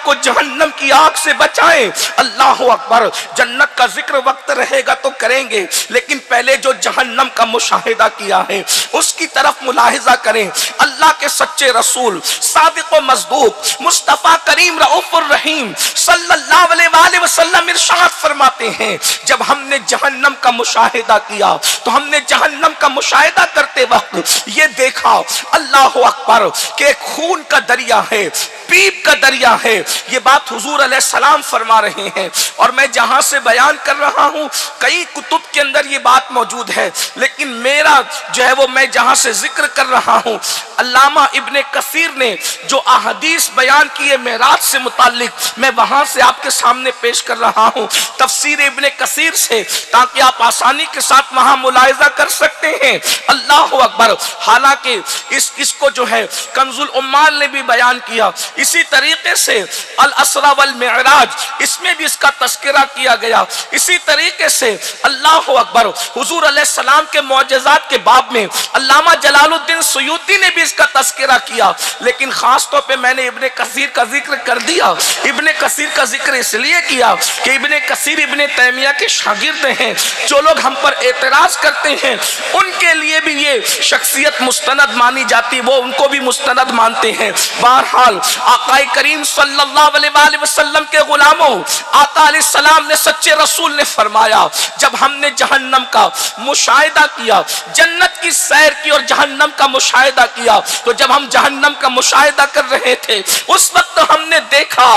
کو جہنم کی آگ سے بچائیں۔ اللہ اکبر، جنت کا ذکر وقت رہے گا تو کریں گے، لیکن پہلے جو جہنم کا مشاہدہ کیا ہے اس کی طرف ملاحظہ کریں۔ اللہ کے سچے رسول صادق و مصدوق مصطفیٰ کریم رؤوف الرحیم صلی اللہ علیہ وآلہ وسلم ارشاد فرماتے ہیں، جب ہم نے جہنم کا مشاہدہ کیا تو ہم نے جہنم کا مشاہدہ کرتے وقت یہ دیکھا، اللہ اکبر، کہ ایک خون کا دریا ہے، پیپ کا دریا ہے۔ یہ بات حضور علیہ السلام فرما رہے ہیں، اور میں جہاں سے بیان کر رہا ہوں کئی کتب کے اندر یہ بات موجود ہے، لیکن میرا جو ہے وہ میں جہاں سے ذکر کر رہا ہوں، علامہ ابن کثیر نے جو احادیث بیان کیے معراج سے متعلق، میں وہاں سے آپ کے سامنے پیش کر رہا ہوں تفسیر ابن کثیر سے، تاکہ آپ آسانی کے ساتھ وہاں ملاحظہ کر سکتے ہیں۔ اللہ اکبر، حالانکہ اس کو جو ہے کنز العمال نے بھی بیان کیا، اسی طریقے سے الاسرا والمعراج اس میں بھی اس کا تذکرہ کیا گیا، اسی طریقے سے اللہ اکبر حضور علیہ السلام کے معجزات کے باب میں علامہ جلال الدین سیوطی نے بھی اس کا تذکرہ کیا، لیکن خاص طور پہ میں نے ابن کثیر کا ذکر کر دیا۔ ابن کثیر کا ذکر اس لیے کیا کہ ابن کثیر ابن تیمیہ کے شاگرد ہیں، جو لوگ ہم پر اعتراض کرتے ہیں ان کے لیے بھی یہ شخصیت مستند مانی جاتی، وہ ان کو بھی مستند مانتے ہیں۔ بہرحال آقا کریم صلی اللہ علیہ وآلہ وسلم کے غلاموں، آقا علیہ السلام نے سچے رسول نے فرمایا، جب ہم نے جہنم کا مشاہدہ کیا، جنت کی سیر کی اور جہنم کا مشاہدہ کیا، تو جب ہم جہنم کا مشاہدہ کر رہے تھے اس وقت ہم نے دیکھا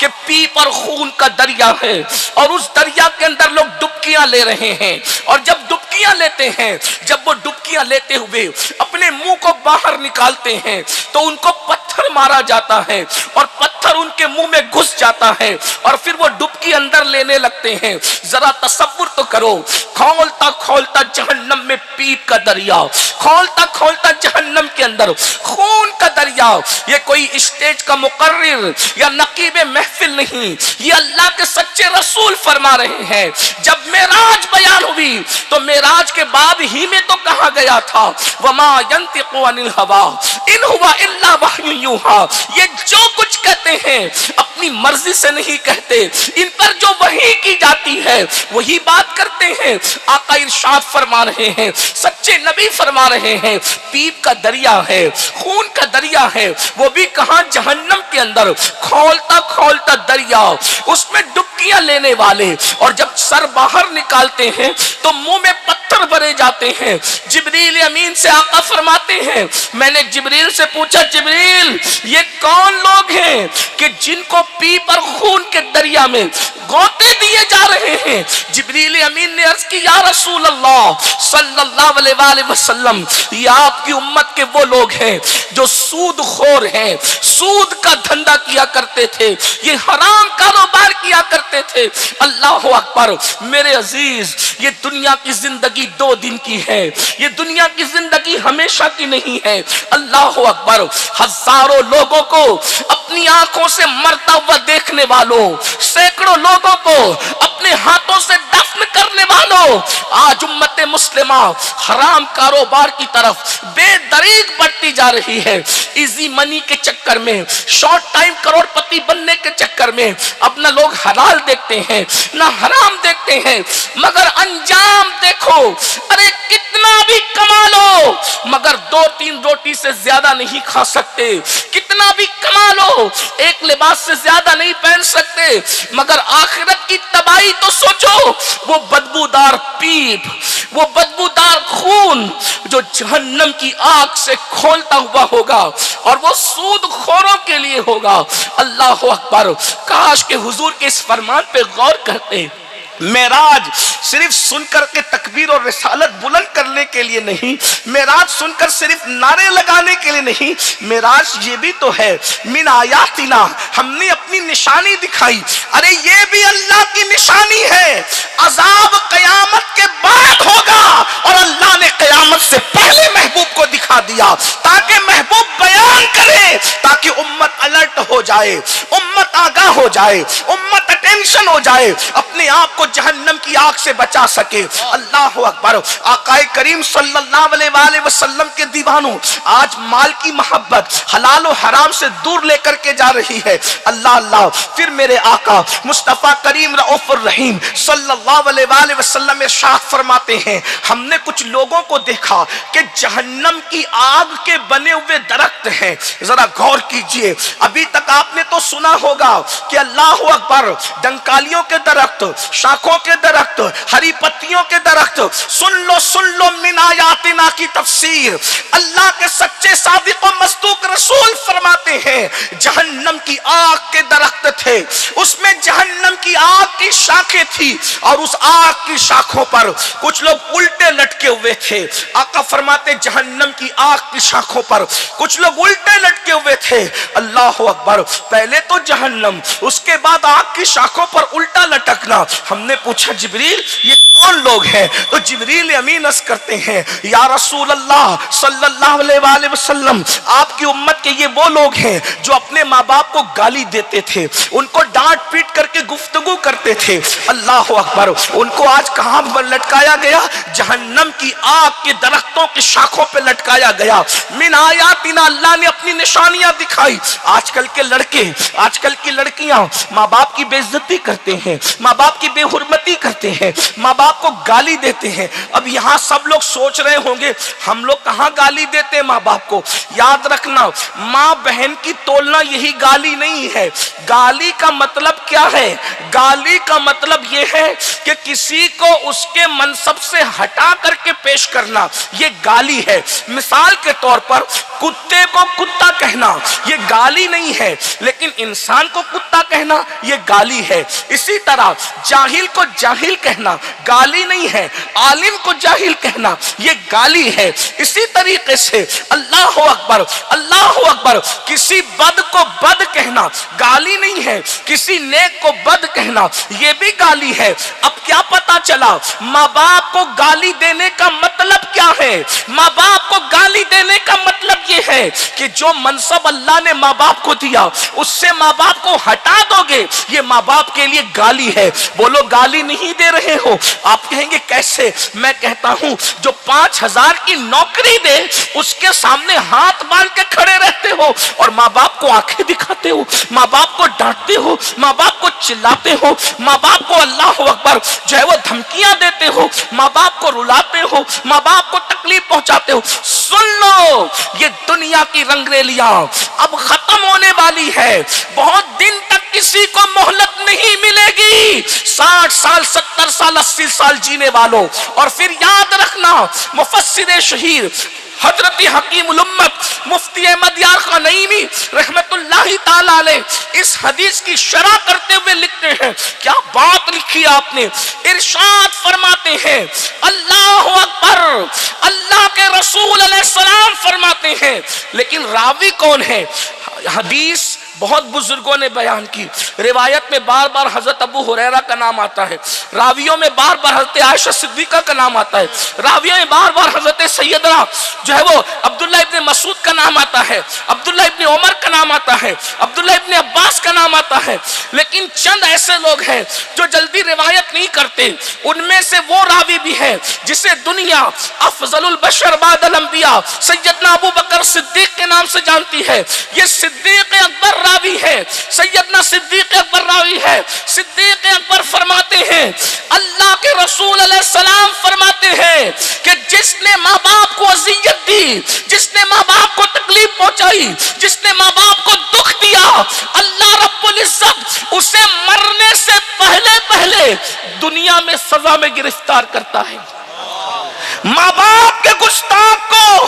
کہ پیپ اور خون کا دریا ہے، اور اس دریا کے اندر لوگ ڈبکیاں لے رہے ہیں، اور جب ڈبکیاں لیتے ہیں، جب وہ ڈبکیاں لیتے ہوئے اپنے منہ کو باہر نکالتے ہیں تو ان کو پتھر مارا جاتا ہے، اور پتھر ان کے منہ میں گھس جاتا ہے، اور پھر وہ ڈبکی اندر لینے لگتے ہیں۔ ذرا تصور تو کرو، کھولتا کھولتا جہنم میں پیپ کا دریا، کھولتا کھولتا جہنم کے اندر خون کا دریا۔ یہ کوئی اسٹیج کا مقرر یا نقیب محفل نہیں، یہ اللہ کے سچے رسول فرما رہے ہیں۔ جب معراج بیان ہوئی تو معراج کے باب ہی میں تو کہا گیا تھا وما ينطق عن الهوى ان هو الا وحی یوحى، یہ جو کچھ کہتے ہیں اپنی مرضی سے نہیں کہتے، ان پر جو وحی کی جاتی ہے وہی بات کرتے ہیں۔ آقا ارشاد فرما رہے ہیں، سچے نبی فرما رہے ہیں، پیپ کا دریا ہے، خون کا دریا ہے، وہ بھی کہاں؟ جہنم کے اندر، کھولتا کھولتا دریا، اس میں ڈبکیاں لینے والے، اور جب سر باہر نکالتے ہیں تو منہ میں پتھر بھرے جاتے ہیں۔ جبریل امین سے آقا فرماتے ہیں، میں نے جبریل سے پوچھا، جبریل یہ کون لوگ ہیں کہ جن کو پیپ اور خون کے دریا میں غوطے دیے جا رہے ہیں؟ جبریل امین نے عرض کی، یا رسول اللہ صلی اللہ علیہ وآلہ وسلم، یہ آپ کی امت کے وہ لوگ ہیں جو سود خور ہیں، سود کا دھندا کیا کرتے تھے، یہ حرام کاروبار کیا کرتے تھے۔ اللہ اکبر، میرے عزیز، یہ دنیا کی زندگی 2 دن کی ہے، یہ دنیا کی زندگی ہمیشہ کی نہیں ہے۔ اللہ اکبر، ہزاروں لوگوں کو اپنی آنکھوں سے مرتا ہوا دیکھنے والوں، سینکڑوں لوگوں کو اپنے ہاتھوں سے دفن کرنے والوں، آج امت مسلمہ حرام کاروبار کی طرف بے دریغ بڑھتی جا رہی ہے۔ ایزی منی کے چکر میں، شارٹ ٹائم کروڑ پتی بننے کے چکر میں اب نہ لوگ حلال دیکھتے ہیں نہ حرام دیکھتے ہیں، مگر انجام دیکھو، ارے کتنا بھی کما لو مگر 2-3 روٹی سے زیادہ نہیں کھا سکتے، کتنا بھی کما لو ایک لباس سے زیادہ نہیں پہن سکتے، مگر آخرت کی تباہی تو سوچو، وہ بدبودار پیپ، وہ بدبودار خون جو جہنم کی آگ سے کھولتا ہوا ہوگا، اور وہ سود خوروں کے لیے ہوگا۔ اللہ اکبر، کاش کہ حضور کے اس فرمان پہ غور کرتے۔ معراج صرف سن کر کے تکبیر اور رسالت بلند کرنے کے لیے نہیں، معراج سن کر صرف نعرے لگانے کے لیے نہیں، معراج یہ بھی تو ہے من آیاتنا، ہم نے اپنی نشانی دکھائی۔ ارے یہ بھی اللہ کی نشانی ہے، عذاب قیامت کے بعد ہوگا، اور اللہ نے قیامت سے پہلے محبوب کو دکھا دیا تاکہ محبوب بیان کرے، تاکہ امت الرٹ ہو جائے، امت آگاہ ہو جائے، امت ٹینشن ہو جائے اپنے آپ کو جہنم کی آگ سے بچا سکے. اللہ اکبر. آقا کریم صلی اللہ علیہ وآلہ وسلم کے دیوانوں آج مال کی محبت حلال و حرام سے دور لے کر کے جا رہی ہے. اللہ اللہ. پھر میرے آقا مصطفیٰ کریم رؤوف الرحیم صلی اللہ علیہ وآلہ وسلم ارشاد فرماتے ہیں ہم نے کچھ لوگوں کو دیکھا کہ جہنم کی آگ کے بنے ہوئے درخت ہیں. ذرا غور کیجئے. ابھی تک آپ نے تو سنا ہوگا کہ اللہ اکبر ڈنکالیوں کے درخت, شاخوں کے درخت, ہری پتیوں کے درخت. سن لو من آیاتنا کی تفسیر. اللہ کے سچے صادق و مصدوق رسول فرماتے ہیں جہنم کی آگ کے درخت تھے, اس میں جہنم کی آگ کی شاخیں تھی اور اس آگ کی شاخوں پر کچھ لوگ الٹے لٹکے ہوئے تھے. آقا فرماتے جہنم کی آگ کی شاخوں پر کچھ لوگ الٹے لٹکے ہوئے تھے. اللہ اکبر. پہلے تو جہنم, اس کے بعد آگ کی شاخوں پر الٹا لٹکنا. ہم نے پوچھا جبریل یہ کون لوگ ہیں؟ تو جبریل امین عرض کرتے ہیں یا رسول اللہ صلی اللہ علیہ وآلہ وسلم آپ کی امت کے یہ وہ لوگ ہیں جو اپنے ماں باپ کو گالی دیتے تھے, ان کو ڈانٹ پیٹ کر کے گفتگو کرتے تھے. اللہ اکبر. ان کو آج کہاں لٹکایا گیا؟ جہنم کی آگ کے درختوں کی شاخوں پہ لٹکایا گیا. من آیاتنا, اللہ نے اپنی نشانیاں دکھائی. آج کل کے لڑکے, آج کل کی لڑکیاں ماں باپ کی بے عزتی کرتے ہیں, ماں باپ کی بے حرمتی کرتے ہیں, ماں باپ کو گالی دیتے ہیں. اب یہاں سب لوگ سوچ رہے ہوں گے ہم لوگ کہاں گالی دیتے ہیں ماں باپ کو. یاد رکھنا ماں بہن کی تولنا یہی گالی نہیں ہے. گالی کا مطلب کیا ہے؟ گالی کا مطلب یہ ہے کہ کسی کو اس کے منصب سے ہٹا کر کے پیش کرنا, یہ گالی ہے. مثال کے طور پر کتے کو کتا کہنا یہ گالی نہیں ہے, لیکن انسان کو کتا کہنا یہ گالی ہے. اسی طرح جاہل کو جاہل کہنا گالی نہیں ہے, عالم کو جاہل کہنا یہ گالی ہے. اسی طریقے سے اللہ اکبر, اللہ اکبر, کسی بد کو بد کہنا گالی نہیں ہے, کسی نیک کو بد کہنا یہ بھی گالی ہے. اب کیا پتا چلا ماں باپ کو گالی دینے کا مطلب کیا ہے؟ ماں باپ کو گالی دینے کا مطلب یہ ہے کہ جو منصب اللہ نے ماں باپ کو دیا اس سے ماں باپ کو ہٹا دو گے, یہ ماں باپ کے لیے گالی ہے. بولو گالی نہیں دے رہے ہو. آپ کہیں گے کیسے؟ میں کہتا ہوں جو 5,000 کی نوکری دے اس کے سامنے ہاتھ باندھ کے کھڑے رہتے ہو اور ماں باپ کو آنکھیں دکھاتے ہو, ماں باپ کو ڈانٹتے ہو, ماں باپ کو چلاتے ہو, ماں باپ کو اللہ اکبر جو ہے وہ دھمکیاں دیتے ہو, ماں باپ کو رلاتے ہو, ماں باپ کو تکلیف پہنچاتے ہو. سن لو یہ دنیا کی رنگ ریلیاں اب ختم ہونے والی ہے. بہت دن تک کسی کو مہلت نہیں ملے گی. 60 سال 70 سال 80 سال جینے والوں. اور پھر یاد رکھنا مفسر شہیر حضرت حکیم الامت مفتی احمد یار خان نعیمی رحمت اللہ تعالی علیہ اس حدیث کی شرح کرتے ہوئے لکھتے ہیں, کیا بات لکھی آپ نے. ارشاد فرماتے ہیں اللہ اکبر, اللہ کے رسول علیہ السلام فرماتے ہیں, لیکن راوی کون ہے؟ حدیث بہت بزرگوں نے بیان کی. روایت میں بار بار حضرت ابو ہریرہ کا نام آتا ہے, راویوں میں بار بار حضرت عائشہ صدیقہ کا نام آتا ہے, راویوں میں بار بار حضرت سیدنا جو ہے وہ عبداللہ ابن مسعود کا نام آتا ہے, عبداللہ ابن عمر کا نام آتا ہے, عبداللہ ابن عباس کا نام آتا ہے. لیکن چند ایسے لوگ ہیں جو جلدی روایت نہیں کرتے. ان میں سے وہ راوی بھی ہے جسے دنیا افضل البشر بعد الانبیاء سیدنا ابو بکر صدیق کے نام سے جانتی ہے. یہ صدیق اکبر راوی ہے, سیدنا صدیق اکبر راوی ہے. صدیق اکبر فرماتے ہیں اللہ کے رسول علیہ السلام فرماتے ہیں کہ جس نے ماں باپ کو اذیت دی, جس نے ماں باپ کو تکلیف پہنچائی, جس نے ماں باپ کو دکھ دیا, اللہ رب العزت اسے مرنے سے پہلے پہلے دنیا میں سزا میں گرفتار کرتا ہے. ماں باپ کے گستاخ کو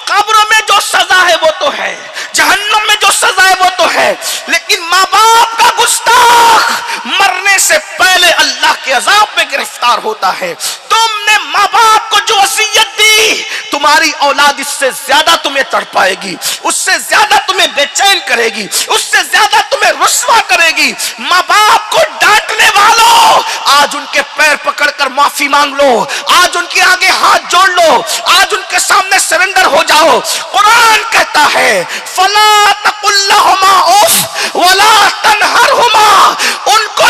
قبر میں جو سزا ہے وہ تو ہے, جہنم میں جو سزا ہے وہ تو ہے, لیکن ماں باپ کا گستاخ مرنے سے پہلے اللہ کے عذاب میں گرفتار ہوتا ہے. تم نے ماں باپ کو جو وصیت دی تمہاری اولاد اس سے زیادہ تمہیں تڑپائے گی, اس سے زیادہ تمہیں بے چین کرے گی, اس سے زیادہ تمہیں رسوا کرے گی. ماں باپ کو ڈانٹنے والوں آج ان کے پیر پکڑ کر معافی مانگ لو, آج ان کے آگے ہاتھ جوڑ لو, آج ان کے سامنے سرنڈر ہو جاؤ. قرآن کہتا ہے فلا تقل لهما اف ولا تنهرهما, ان کو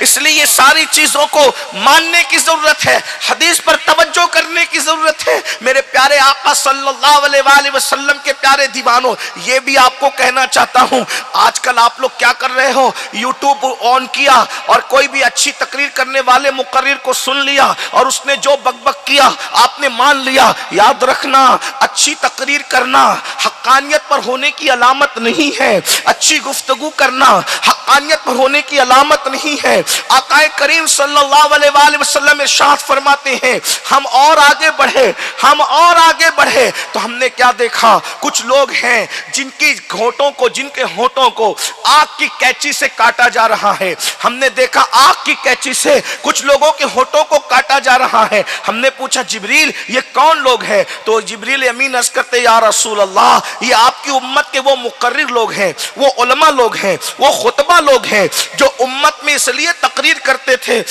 اس لیے یہ ساری چیزوں کو ماننے کی ضرورت ہے، حدیث پر توجہ کرنے کی ضرورت ہے۔ میرے پیارے آقا صلی اللہ علیہ وآلہ وسلم کے پیارے دیوانوں، یہ بھی آپ کو کہنا چاہتا ہوں، آج کل آپ لوگ کیا کر رہے ہو، یوٹیوب آن کیا اور کوئی بھی اچھی تقریر کرنے والے مقرر کو سن لیا اور اس نے جو بک بک کیا آپ نے مان لیا۔ یاد رکھنا، اچھی تقریر کرنا حقانیت پر ہونے کی علامت نہیں ہے، اچھی گفتگو کرنا حقانیت پر ہونے کی علامت نہیں ہے۔ آقا کریم صلی اللہ علیہ وآلہ وسلم ارشاد فرماتے ہیں، ہم اور آگے بڑھے تو ہم نے کیا دیکھا، کچھ لوگ ہیں جن کے ہونٹوں کو آگ کی کینچی سے کاٹا جا رہا ہے۔ ہم نے دیکھا آگ کی کینچی سے کچھ لوگوں کے ہونٹوں کو کاٹا جا رہا ہے۔ ہم نے پوچھا جبریل یہ کون لوگ ہیں؟ تو جبریل امین عرض کرتے یا رسول اللہ یہ آپ کی امت کے وہ مقرر لوگ ہیں، وہ علماء لوگ ہیں، وہ خطبہ لوگ ہیں جو امت میں اس لیے تقریر کرتے تھے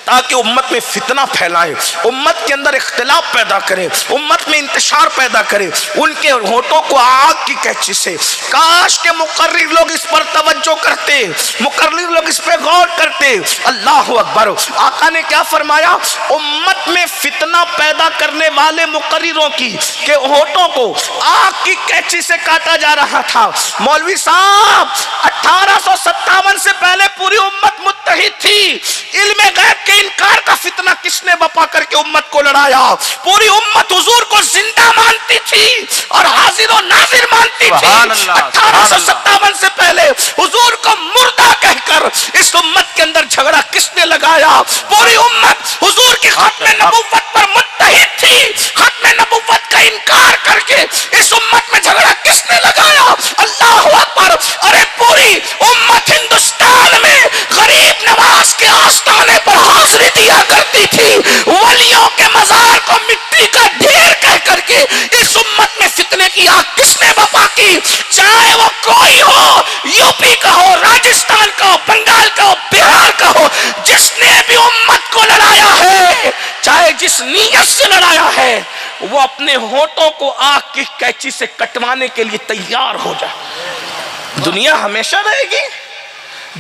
تاکہ امت میں فتنہ پھیلائے، امت کے اندر اختلاف پیدا کرے، امت میں انتشار پیدا کرے۔ ان کے ہونٹوں کو آگ کی کینچی سے، کاش کے مقرر لوگ اس پر توجہ کرتے، مقرر لوگ اس پہ غور کرتے۔ اللہ اکبر۔ آقا نے کیا فرمایا، امت میں فتنہ پیدا کرنے والے مقرروں کی کہ ہونٹوں کو آگ کی کینچی سے کاٹا جا رہا تھا۔ مولوی صاحب 1857 سے پہلے پوری امت متحد تھی، علم غیب کے انکار کا فتنہ کس نے بپا کر کے امت کو لڑایا؟ پوری امت حضور کو زندہ مانتی تھی اور حاضر و ناظر مانتی تھی۔ 1857 سے پہلے حضور کو مردہ کہہ کر اس امت کے اندر جھگڑا کس نے لگایا؟ پوری امت حضور کی ختم نبوت پر متحد تھی، ختم نبوت کا انکار کر کے اس امت میں جھگڑا کس نے لگایا؟ اللہ اکبر۔ ارے پوری امت ہندوستان میں غریب نواز کے آستانے پر حاضری دیا کرتی تھی، ولیوں کے مزار کو مٹی کا ڈھیر کہہ کر کے اس امت میں فتنے کی آگ کس نے بپا کی؟ چاہے وہ کوئی ہو، یوپی کا ہو، راجستھان کا ہو، بنگال کا ہو، بہار کا ہو، جس نے بھی امت کو لڑایا ہے، چاہے جس نیت سے لڑایا ہے، وہ اپنے ہونٹوں کو آگ کی کینچی سے کٹوانے کے لیے تیار ہو جائے۔ دنیا ہمیشہ رہے گی،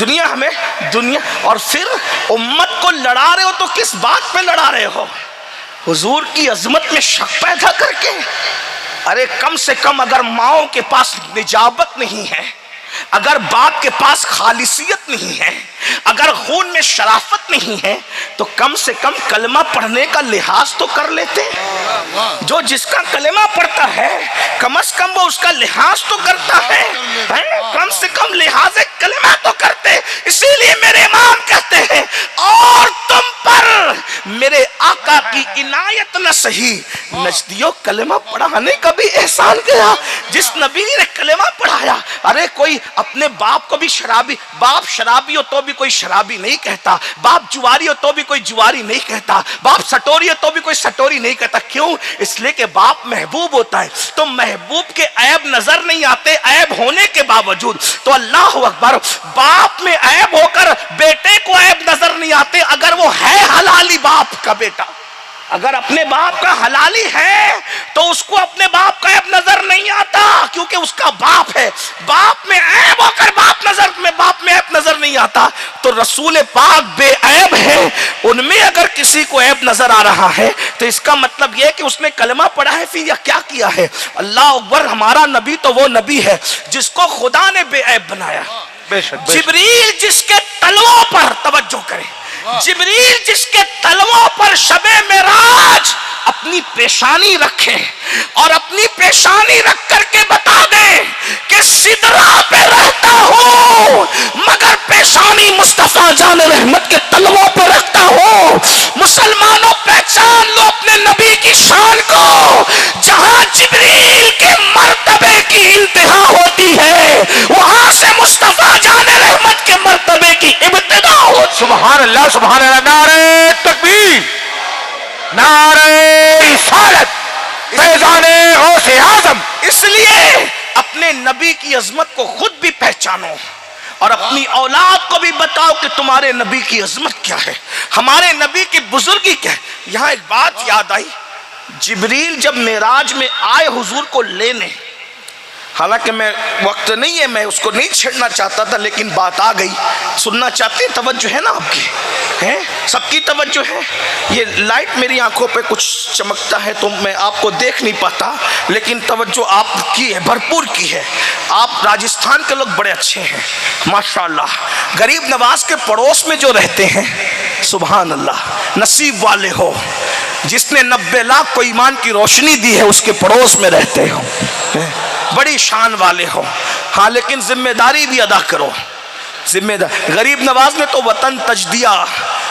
دنیا اور پھر امت کو لڑا رہے ہو تو کس بات پہ لڑا رہے ہو؟ حضور کی عظمت میں شک پیدا کر کے؟ ارے کم سے کم اگر ماؤں کے پاس نجابت نہیں ہے، اگر باپ کے پاس خالصیت نہیں ہے، اگر خون میں شرافت نہیں ہے تو کم سے کم کلمہ پڑھنے کا لحاظ تو کر لیتے۔ جو جس کا کلمہ پڑھتا ہے کم از کم وہ اس کا لحاظ تو کرتا ہے، کم سے کم لحاظ کلمہ تو کرتے۔ اسی لیے میرے امام کہتے ہیں اور تم پر میرے آقا کی عنایت نہ سہی، نجدیوں کلمہ پڑھانے کا بھی احسان کیا۔ جس نبی نے کلمہ پڑھایا، ارے کوئی اپنے باپ کو بھی شرابی، باپ شرابی ہو تو بھی کوئی شرابی نہیں کہتا، باپ جواری ہو تو بھی کوئی جواری نہیں کہتا، باپ سٹوری ہو تو بھی کوئی سٹوری نہیں کہتا۔ کیوں؟ اس لیے کہ باپ محبوب ہوتا ہے، تو محبوب کے عیب نظر نہیں آتے عیب ہونے کے باوجود۔ تو اللہ اکبر، باپ میں عیب ہو کر بیٹے کو عیب نظر نہیں آتے اگر وہ ہے حلالی باپ کا بیٹا۔ اگر اپنے باپ کا حلالی ہے تو اس کو اپنے باپ کا عیب نظر نہیں آتا کیونکہ اس کا باپ ہے۔ باپ میں عیب ہو کر باپ میں عیب نظر نہیں آتا، تو رسول پاک بے عیب ہے، ان میں اگر کسی کو عیب نظر آ رہا ہے تو اس کا مطلب یہ کہ اس نے کلمہ پڑھا ہے پھر یا کیا کیا ہے۔ اللہ اکبر۔ ہمارا نبی تو وہ نبی ہے جس کو خدا نے بے عیب بنایا۔ جبریل جس کے تلووں پر توجہ کرے، جبریل جس کے تلووں پر شب معراج اپنی پیشانی رکھے اور اپنی پیشانی رکھ کر کے بتا دیں کہ سدرا پہ رہتا ہوں مگر پیشانی مصطفیٰ جان رحمت کے تلووں پہ رکھتا ہوں۔ مسلمانوں پہچان لو اپنے نبی کی شان کو، جہاں جبریل کے مرتبے کی انتہا ہوتی ہے وہاں سے مصطفیٰ جان رحمت کے مرتبے کی ابتدا ہو۔ سبحان اللہ، سبحان اللہ، نعرہ تکبیر، نعرہ رسالت، فیضان غوث اعظم۔ اس لیے اپنے نبی کی عظمت کو خود بھی پہچانو اور اپنی اولاد کو بھی بتاؤ کہ تمہارے نبی کی عظمت کیا ہے، ہمارے نبی کی بزرگی کیا ہے۔ یہاں ایک بات یاد آئی، جبریل جب معراج میں آئے حضور کو لینے، حالانکہ میں وقت نہیں ہے، میں اس کو نہیں چھیڑنا چاہتا تھا، لیکن بات آ گئی. سننا چاہتے ہیں؟ توجہ ہے نا آپ کی؟ ہیں سب کی توجہ ہے؟ یہ لائٹ میری آنکھوں پہ کچھ چمکتا ہے تو میں آپ کو دیکھ نہیں پاتا، لیکن توجہ آپ کی ہے، بھرپور کی ہے. آپ راجستھان کے لوگ بڑے اچھے ہیں ماشاءاللہ. غریب نواز کے پڑوس میں جو رہتے ہیں، سبحان اللہ، نصیب والے ہو جس نے 90 لاکھ کو ایمان کی روشنی دی ہے، اس کے پڑوس میں رہتے ہو، بڑی شان والے ہو. ہاں لیکن ذمہ داری بھی ادا کرو. ذمہ دار غریب نواز نے تو وطن تج دیا،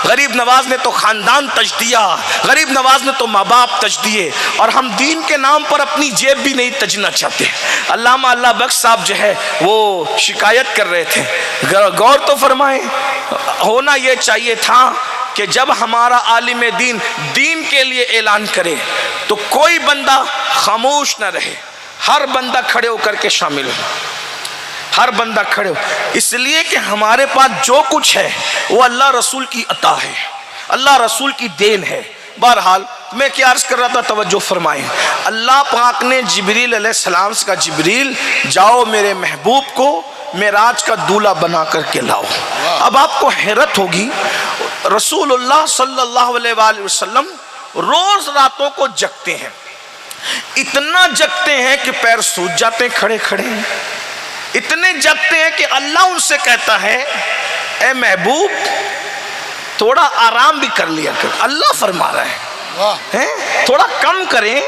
غریب نواز نے تو خاندان تج دیا، غریب نواز نے تو ماں باپ تج دیے، اور ہم دین کے نام پر اپنی جیب بھی نہیں تجنا چاہتے. علامہ اللہ بخش صاحب جو ہے وہ شکایت کر رہے تھے، غور تو فرمائیں. ہونا یہ چاہیے تھا کہ جب ہمارا عالم دین دین کے لیے اعلان کرے تو کوئی بندہ خاموش نہ رہے، ہر بندہ کھڑے ہو کر کے شامل ہو، ہر بندہ کھڑے ہو. اس لیے کہ ہمارے پاس جو کچھ ہے وہ اللہ رسول کی عطا ہے، اللہ رسول کی دین ہے. بہرحال میں کیا عرض کر رہا تھا، توجہ فرمائیں. اللہ پاک نے جبریل علیہ السلام سے کہا، جبریل جاؤ میرے محبوب کو معراج کا دولہا بنا کر کے لاؤ. اب آپ کو حیرت ہوگی، رسول اللہ صلی اللہ علیہ وآلہ وسلم روز راتوں کو جگتے ہیں، اتنا جگتے ہیں کہ پیر سوج جاتے ہیں کھڑے کھڑے، اتنے جگتے ہیں کہ اللہ ان سے کہتا ہے اے محبوب تھوڑا آرام بھی کر لیا کر. اللہ فرما رہا ہے تھوڑا کم کریں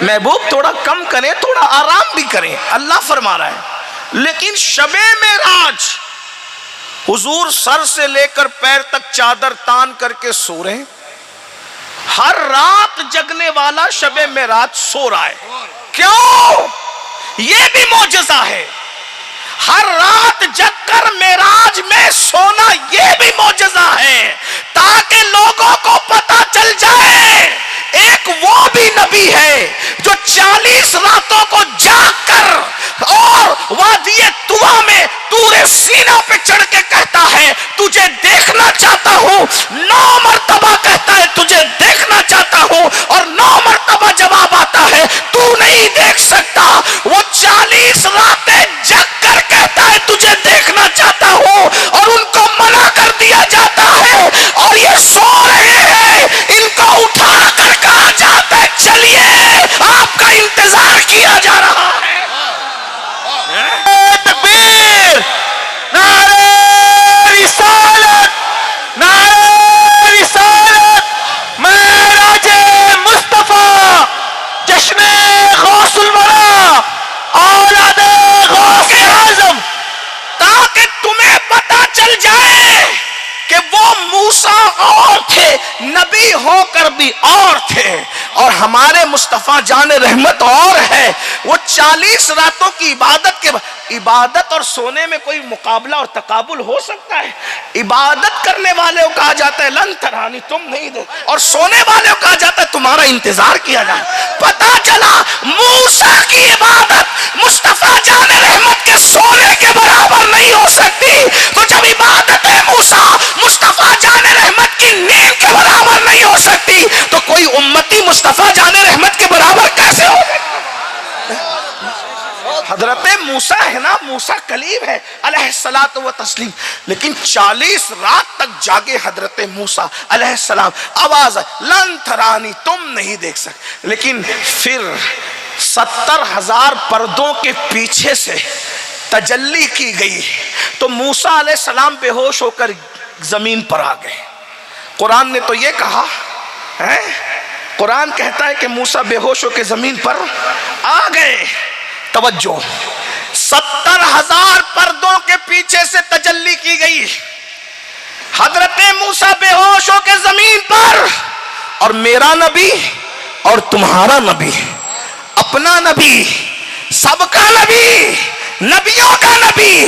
محبوب، تھوڑا کم کریں، تھوڑا آرام بھی کریں. اللہ فرما رہا ہے. لیکن شب معراج حضور سر سے لے کر پیر تک چادر تان کر کے سو رہے ہیں. ہر رات جگنے والا شب معراج سو رہا ہے. کیوں؟ یہ بھی معجزہ ہے. ہر رات جگ کر معراج میں سونا یہ بھی معجزہ ہے، تاکہ لوگوں کو پتہ چل جائے ایک وہ بھی نبی ہے جو 40 راتوں کو جاگ کر اور وادی طویٰ میں طور سینا پہ چڑھ کے کہتا ہے تجھے دیکھنا چاہتا ہوں. 9 مرتبہ کہتا ہے تجھے دیکھنا چاہتا ہوں، اور 9 مرتبہ جواب آتا ہے تو نہیں دیکھ سکتا. وہ 40 راتیں جگ کر کہتا ہے تجھے دیکھنا چاہتا ہوں، اور ان کو منع کر دیا جاتا ہے اور یہ سو رہے ہیں. ان کو اٹھا کر کہا جاتا ہے چلیے آپ کا انتظار کیا جا رہا ہے. تکبیر، نعرہ رسالت، نعرہ رسالت، معراج مصطفیٰ، جشن غوث الورا، اولاد غوث اعظم. تاکہ تمہیں پتہ چل جائے کہ وہ موسیٰ اور تھے، نبی ہو کر بھی اور تھے، اور ہمارے مصطفیٰ جان رحمت اور ہے. وہ 40 راتوں کی عبادت کے عبادت اور سونے میں کوئی مقابلہ اور تقابل ہو سکتا ہے؟ عبادت کرنے والے کو کہا جاتا ہے لن ترانی، تم نہیں دے، اور سونے والے کو کہا جاتا ہے تمہارا انتظار کیا جائے. پتہ چلا موسیٰ کی عبادت مصطفیٰ جان رحمت کے سونے کے برابر نہیں ہو سکتی. تو جب عبادت موسیٰ مصطفیٰ جان رحمت کی نیند کے برابر نہیں ہو سکتی تو کوئی امتی مصطفیٰ جان رحمت کے برابر کیسے ہو سکتی؟ حضرت موسیٰ ہے نا، موسیٰ کلیم ہے علیہ الصلاۃ والتسلیم، لیکن 40 رات تک جاگے حضرت موسیٰ علیہ السلام. آواز لن ترانی، تم نہیں دیکھ سکتے. لیکن پھر 70,000 پردوں کے پیچھے سے تجلی کی گئی تو موسیٰ علیہ السلام بے ہوش ہو کر زمین پر آ گئے. قرآن نے تو یہ کہا ہے، قرآن کہتا ہے کہ موسیٰ بے ہوش ہو کے زمین پر آ گئے. توجہ، 70,000 پردوں کے پیچھے سے تجلی کی گئی. حضرت موسیٰ بے ہوش ہو کے زمین پر، اور میرا نبی اور تمہارا نبی، اپنا نبی، سب کا نبی، نبیوں کا نبی،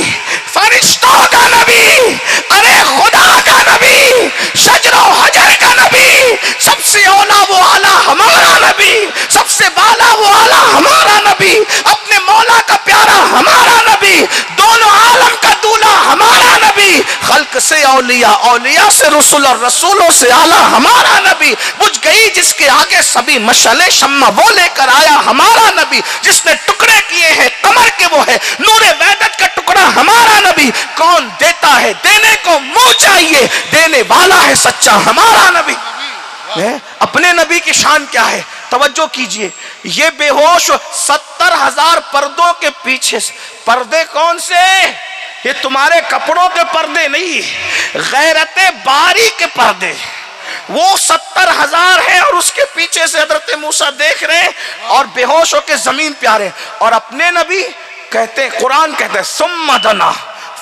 فرشتوں کا نبی، ارے خدا کا نبی، شجر و حجر کا نبی، سب سے اولا وہ اعلیٰ ہمارا نبی، سب سے بالا وہ اعلیٰ ہمارا نبی، اپنے مولا کا پیارا ہمارا نبی، دونوں عالم کا دولہا ہمارا نبی، خلق سے اولیاء، اولیاء سے رسول اور رسولوں سے اعلیٰ ہمارا نبی، بجھ گئی جس کے آگے سبھی مشعلیں شمع وہ لے کر آیا ہمارا نبی، جس نے ٹکڑے کیے ہیں قمر کے وہ ہے نور وحدت کا ٹکڑا ہمارا نبی، کون دیتا ہے دینے کو منہ چاہیے، دینے والا ہے سچا ہمارا نبی۔ اپنے نبی کی شان کیا ہے؟ توجہ کیجئے، یہ بے ہوش 70,000 پردوں کے پیچھے، پردے کون سے؟ یہ تمہارے کپڑوں کے پردے نہیں، غیرت باری کے پردے، وہ 70,000 ہیں اور اس کے پیچھے سے حضرت موسیٰ دیکھ رہے ہیں اور بے ہوش ہو کے زمین پہ آ رہے ہیں۔ اور اپنے نبی کہتے ہیں، قرآن کہتے ہیں ثم دنا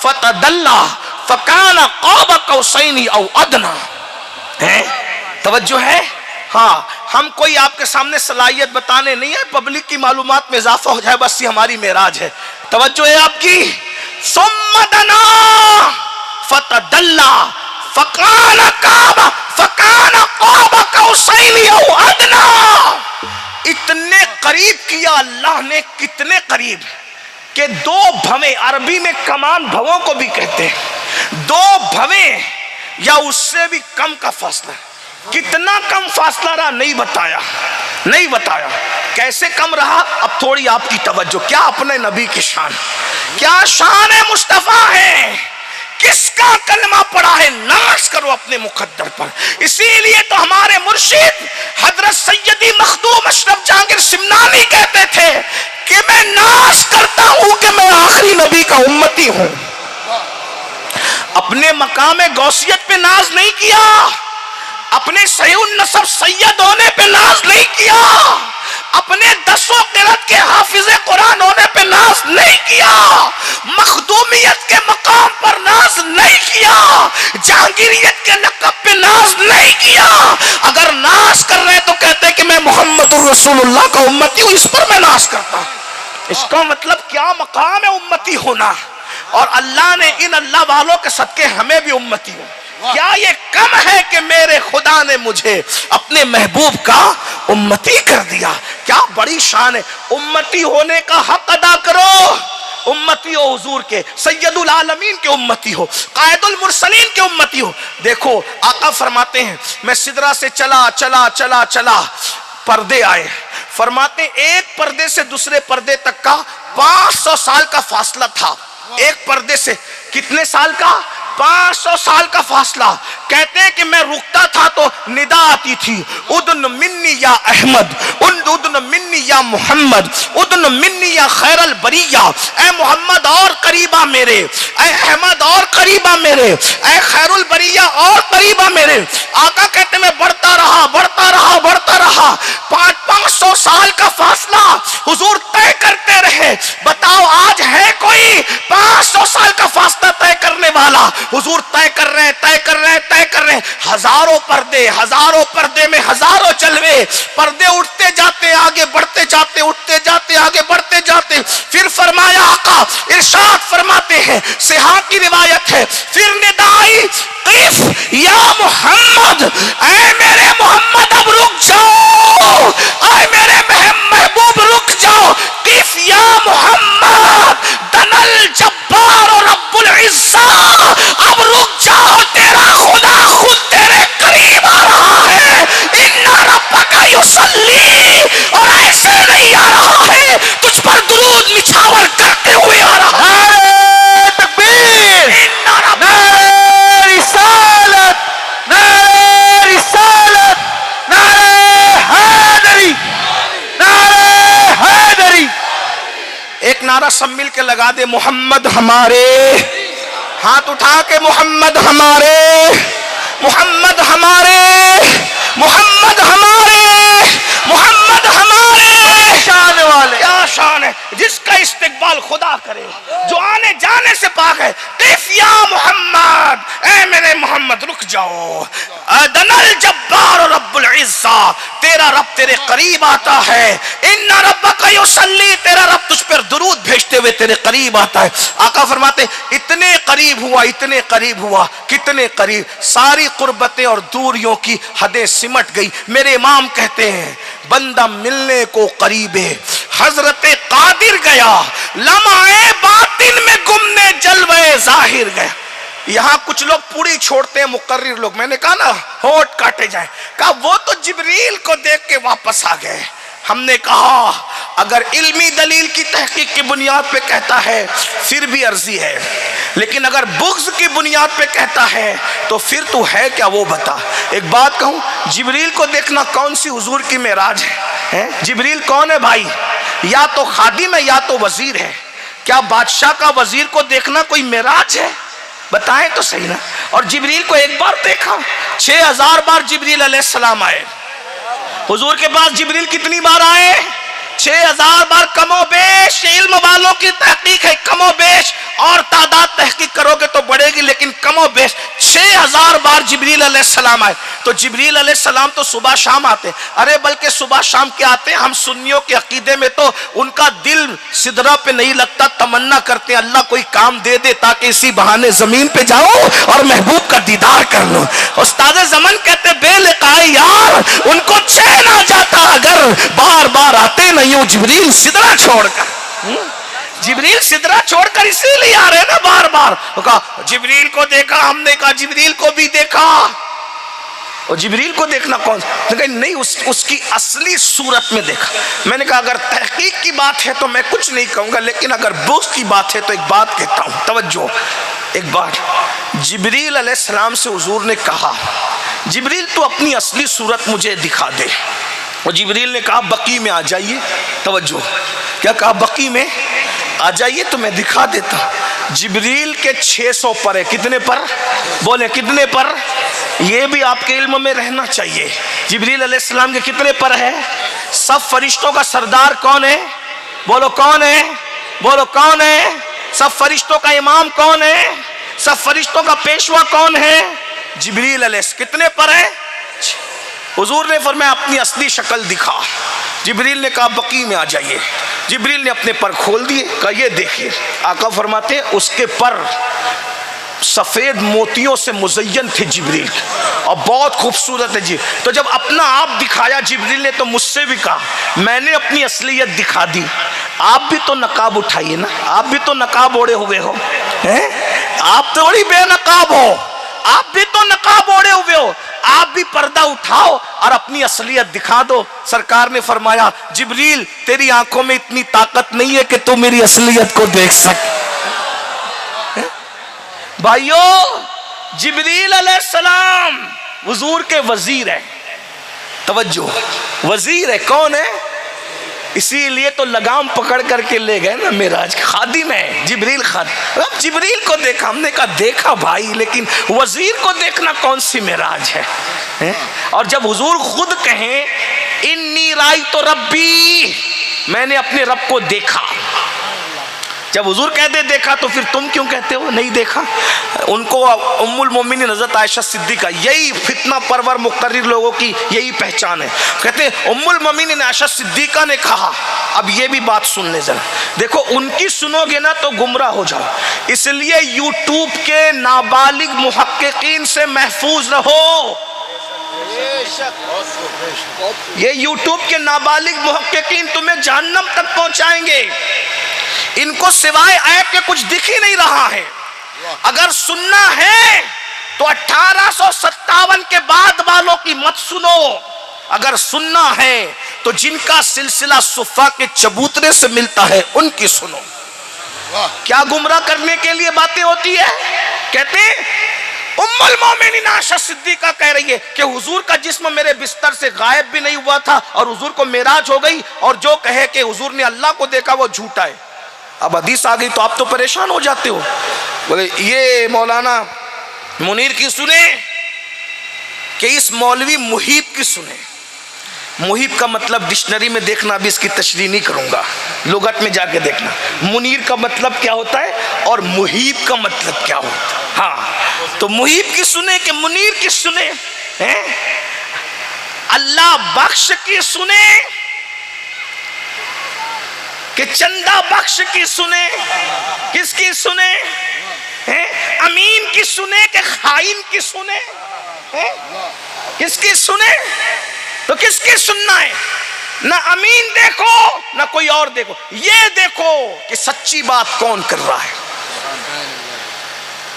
فتدلی فکان قاب قوسین او ادنی۔ توجہ ہے؟ ہاں، ہم کوئی آپ کے سامنے صلاحیت بتانے نہیں ہے، پبلک کی معلومات میں اضافہ ہو جائے بس یہ ہماری معراج ہے۔ توجہ ہے آپ کی؟ ثم دنا فتدلی فکان قاب قوسین او ادنی۔ اتنے قریب کیا اللہ نے، کتنے قریب کہ 2 بھویں، عربی میں کمان بھووں کو بھی کہتے ہیں، 2 بھویں یا اس سے بھی کم کا فاصلہ۔ کتنا کم فاصلہ رہا نہیں بتایا، نہیں بتایا کیسے کم رہا۔ اب تھوڑی آپ کی توجہ، کیا اپنے نبی کی شان، کیا شان مصطفیٰ ہے، کس کا کلمہ پڑھا ہے، ناز کرو اپنے مقدر پر۔ اسی لیے تو ہمارے مرشد حضرت سیدی مخدوم اشرف جہانگیر سمنانی کہتے تھے کہ میں ناز کرتا ہوں کہ میں آخری نبی کا امتی ہوں۔ اپنے مقام غوثیت پہ ناز نہیں کیا، اپنے صحیح النسب سید ہونے پہ ناز نہیں کیا، اپنے 10 قرات کے حافظ قرآن ہونے پہ ناز نہیں کیا، مخدومیت کے مقام پر ناز نہیں کیا، جہانگیریت کے لقب پہ ناز نہیں کیا۔ اگر ناز کر رہے تو کہتے کہ میں محمد الرسول اللہ کا امتی ہوں، اس پر میں ناز کرتا ہوں۔ اس کا مطلب کیا مقام ہے امتی ہونا، اور اللہ نے ان اللہ والوں کے صدقے ہمیں بھی امتی ہوں۔ کیا یہ کم ہے کہ میرے خدا نے مجھے اپنے محبوب کا امتی کر دیا؟ کیا بڑی شان ہے۔ امتی ہونے کا حق ادا کرو، امتی ہو حضور کے، سید العالمین کے امتی ہو، قائد المرسلین کے امتی ہو۔ دیکھو آقا فرماتے ہیں میں سدرہ سے چلا پردے آئے، فرماتے ہیں ایک پردے سے دوسرے پردے تک کا 500 سال کا فاصلہ تھا۔ ایک پردے سے کتنے سال کا؟ 500 سال کا فاصلہ۔ کہتے ہیں کہ میں رکتا تھا تو ندا آتی تھی، ادن منی یا احمد، ادن منی یا محمد، ادن منی یا خیر البریہ، اے محمد اور قریبہ میرے، اے احمد اور قریبہ میرے، اے خیر البریہ اور قریبہ میرے۔ آقا کہتے میں بڑھتا رہا 500 سال کا فاصلہ حضور طے کرتے رہے۔ بتاؤ آج ہے کوئی 500 سال کا فاصلہ طے کرنے والا؟ حضور طے کر رہے ہیں، ہزاروں پردے میں ہزاروں جلوے، پردے اٹھتے جاتے آگے بڑھتے جاتے، اٹھتے جاتے آگے بڑھتے جاتے۔ پھر فرمایا آقا ارشاد فرماتے ہیں، صحاح کی روایت ہے، پھر ندائی قف یا محمد، اے میرے محمد اب رک جاؤ، اے میرے محبوب رک جاؤ، قف یا محمد دنل جبار رب العزہ، اب رک جاؤ تیرا خدا خود تیرے قریب آ رہا ہے، ان ربک یصلی، اور ایسے نہیں آ رہا ہے، تجھ پر درود نچھاور کرتے ہوئے آ رہا ہے۔ تکبیر، ایک نعرہ سب مل کے لگا دے، محمد ہمارے، ہاتھ اٹھا کے محمد ہمارے، محمد ہمارے، محمد ہمارے، محمد ہمارے۔ شان والے، کیا شان ہے، جس کا استقبال خدا کرے، جو آنے جانے سے پاک ہے۔ قف یا محمد، اے میرے محمد رک جاؤ، ادن الجبار رب العزہ، تیرا رب تیرے قریب آتا ہے، ان ربک یصلی، تیرا رب تجھ پر درود بھیجتے ہوئے تیرے قریب آتا ہے۔ آقا فرماتے اتنے قریب ہوا، کتنے قریب، ساری قربتیں اور دوریوں کی حدیں سمٹ گئی۔ میرے امام کہتے ہیں بندہ ملنے کو قریب ہے، حضرت قادر گیا، لمحے باطن میں گمنے جلوے ظاہر گیا۔ یہاں کچھ لوگ پوری چھوڑتے ہیں مقرر لوگ، میں نے کہا نا ہونٹ کاٹے جائیں، کہا وہ تو جبریل کو دیکھ کے واپس آ گئے۔ ہم نے کہا اگر علمی دلیل کی تحقیق کی بنیاد پہ کہتا ہے پھر بھی عرضی ہے، لیکن اگر بغض کی بنیاد پہ کہتا ہے تو پھر تو ہے کیا وہ بتا۔ ایک بات کہوں، جبریل کو دیکھنا کون سی حضور کی معراج ہے؟ جبریل کون ہے بھائی؟ یا تو خادم ہے یا تو وزیر ہے۔ کیا بادشاہ کا وزیر کو دیکھنا کوئی معراج ہے؟ بتائیں تو صحیح نا۔ اور جبریل کو ایک بار دیکھا، 6000 بار جبریل علیہ السلام آئے۔ حضور کے پاس جبریل کتنی بار آئے؟ 6000 بار۔ کم و بیش علم والوں کی تحقیق ہے، کم و بیش، اور تعداد تحقیق کرو گے تو بڑھے گی، لیکن کم و بیش 6000 بار جبریل علیہ السلام آئے۔ تو جبریل علیہ السلام تو صبح شام آتے، ارے بلکہ صبح شام کیا آتے ہیں، ہم سنیوں کے عقیدے میں تو ان کا دل سدرہ پہ نہیں لگتا، تمنا کرتے ہیں اللہ کوئی کام دے دے تاکہ اسی بہانے زمین پہ جاؤ اور محبوب کا دیدار کر لو۔ استاد زمن کہتے بے لقائے یار ان کو چین آ جاتا اگر بار بار آتے نہیں ہوں جبریل سدرہ چھوڑ کر۔ جبریل سدرہ چھوڑ کر اسی لیے آ رہے نا بار بار۔ کہا جبریل کو دیکھا، ہم نے کہا جبریل کو بھی دیکھا۔ اور جبریل کو دیکھنا کون؟ نہیں، اس کی اصلی صورت میں دیکھا۔ میں نے کہا اگر تحقیق کی بات ہے تو میں کچھ نہیں کہوں گا، لیکن اگر بغض کی بات ہے تو ایک بات کہتا ہوں، توجہ۔ ایک بات جبریل علیہ السلام سے حضور نے کہا جبریل تو اپنی اصلی صورت مجھے دکھا دے۔ اور جبریل نے کہا بقی میں آ جائیے، توجہ، کیا کہا؟ بقی میں آ جائیے تو میں دکھا دیتا ہوں۔ جبریل کے 600 پر ہے، کتنے پر؟ بولے کتنے پر؟ یہ بھی آپ کے علم میں رہنا چاہیے۔ جبریل علیہ السلام کے کتنے پر ہے؟ سب فرشتوں کا سردار کون ہے؟ بولو کون ہے؟ بولو کون ہے؟ سب فرشتوں کا امام کون ہے؟ سب فرشتوں کا پیشوا کون ہے؟ جبریل علیہ السلام۔ کتنے پر ہے؟ حضور نے فرمایا اپنی اصلی شکل دکھا۔ جبریل نے کہا بقی میں آ جائیے۔ جبریل نے اپنے پر کھول دیے، کہا یہ دیکھیے۔ آقا فرماتے ہیں اس کے پر سفید موتیوں سے مزین تھے جبریل، اور بہت خوبصورت ہے جی۔ تو جب اپنا آپ دکھایا جبریل نے تو مجھ سے بھی کہا میں نے اپنی اصلیت دکھا دی، آپ بھی تو نقاب اٹھائیے نا، آپ بھی تو نقاب اوڑے ہوئے ہو، آپ تھوڑی بے نقاب ہو، آپ بھی تو نقاب اوڑے ہوئے ہو، آپ بھی پردہ اٹھاؤ اور اپنی اصلیت دکھا دو۔ سرکار نے فرمایا جبریل تیری آنکھوں میں اتنی طاقت نہیں ہے کہ تو میری اصلیت کو دیکھ سکے۔ بھائیو، جبریل علیہ السلام حضور کے وزیر ہے، توجہ، وزیر ہے۔ کون ہے؟ اسی لیے تو لگام پکڑ کر کے لے گئے نا معراج، خادم ہے جبریل، خادم۔ اب جبریل کو دیکھا، ہم نے کہا دیکھا بھائی، لیکن وزیر کو دیکھنا کون سی معراج ہے؟ اور جب حضور خود کہیں انی رأیت ربی، میں نے اپنے رب کو دیکھا، جب حضور کہتے دیکھا تو پھر تم کیوں کہتے ہو نہیں دیکھا؟ ان کو ام المومنین حضرت عائشہ صدیقہ، یہی فتنہ پرور مقرر لوگوں کی یہی پہچان ہے، کہتے ام المومنین عائشہ صدیقہ نے کہا۔ اب یہ بھی بات سن لے ذرا، دیکھو ان کی سنو گے نا تو گمراہ ہو جاؤ، اس لیے یوٹیوب کے نابالغ محققین سے محفوظ رہو۔ یہ یوٹیوب کے نابالغ محققین تمہیں جہنم تک پہنچائیں گے، ان کو سوائے عیب کے کچھ دکھ ہی نہیں رہا ہے۔ اگر سننا ہے تو 1857 کے بعد والوں کی مت سنو، اگر سننا ہے تو جن کا سلسلہ صفا کے چبوترے سے ملتا ہے ان کی سنو۔ کیا گمراہ کرنے کے لیے باتیں ہوتی ہے؟ کہتے ام المومنین عائشہ صدیقہ کہہ رہی ہے کہ حضور کا جسم میرے بستر سے غائب بھی نہیں ہوا تھا اور حضور کو معراج ہو گئی، اور جو کہے کہ حضور نے اللہ کو دیکھا وہ جھوٹا ہے۔ اب حدیث آ گئی تو آپ تو پریشان ہو جاتے ہو، بولے یہ مولانا منیر کی سنیں کہ اس مولوی محیب کی سنیں۔ محیب کا مطلب ڈکشنری میں دیکھنا، ابھی اس کی تشریح نہیں کروں گا، لغت میں جا کے دیکھنا منیر کا مطلب کیا ہوتا ہے اور محیب کا مطلب کیا ہوتا ہے۔ ہاں تو محیب کی سنیں کہ منیر کی سنیں، اللہ بخش کی سنیں کہ چندہ بخش کی سنیں، کس کی سنیں؟ امین کی سنیں کہ خائن کی سنیں؟ کس کی سنیں؟ تو کس کی سننا ہے؟ نہ امین دیکھو نہ کوئی اور دیکھو، یہ دیکھو کہ سچی بات کون کر رہا ہے۔